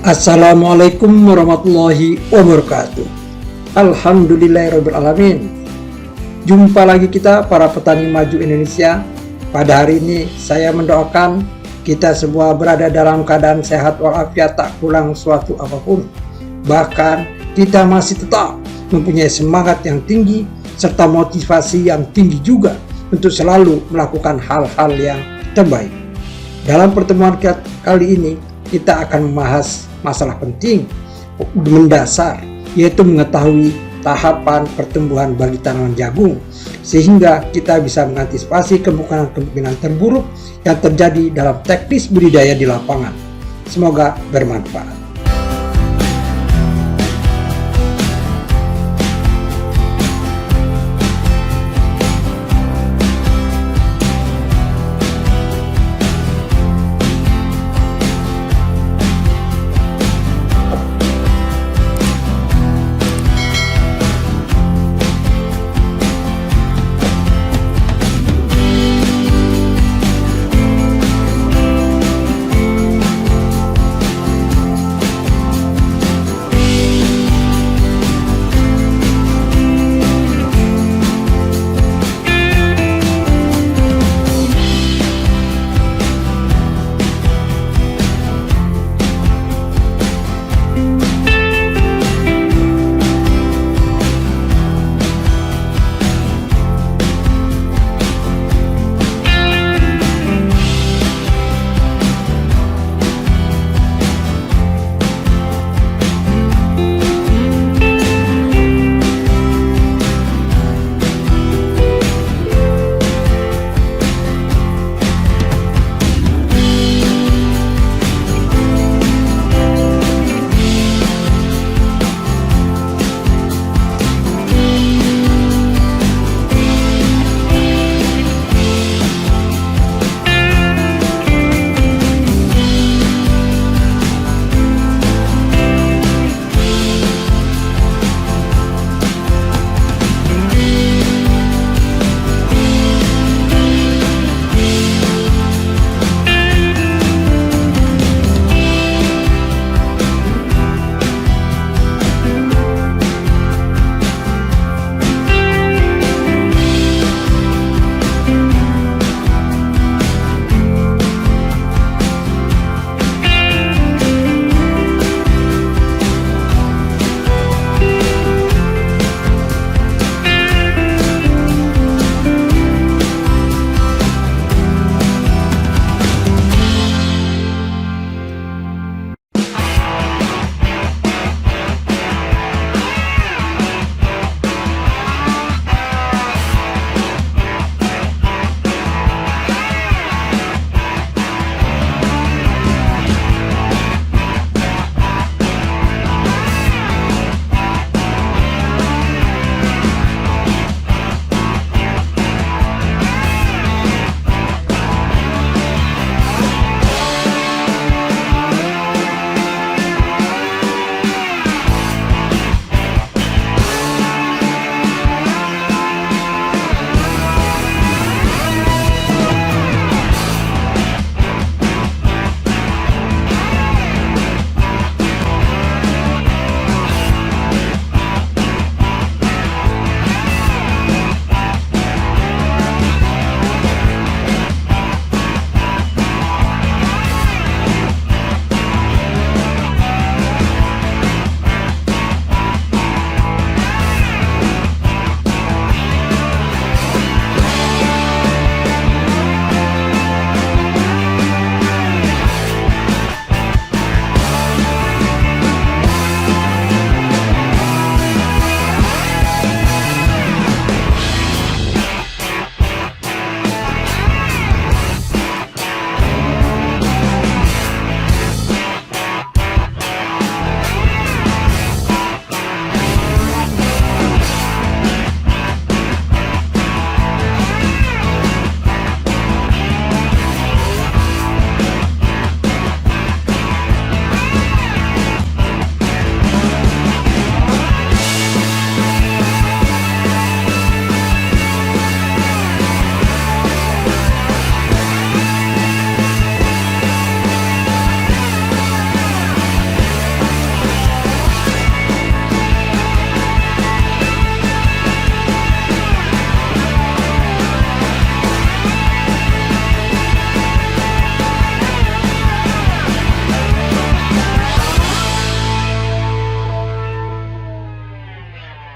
Assalamualaikum warahmatullahi wabarakatuh. Alhamdulillahirrabbilalamin. Jumpa lagi kita para petani maju Indonesia. Pada hari ini saya mendoakan kita semua berada dalam keadaan sehat walafiat, tak kurang suatu apapun. Bahkan kita masih tetap mempunyai semangat yang tinggi serta motivasi yang tinggi juga untuk selalu melakukan hal-hal yang terbaik. Dalam pertemuan kali ini kita akan membahas masalah penting mendasar, yaitu mengetahui tahapan pertumbuhan bagi tanaman jagung, sehingga kita bisa mengantisipasi kemungkinan terburuk yang terjadi dalam teknis budidaya di lapangan. Semoga bermanfaat.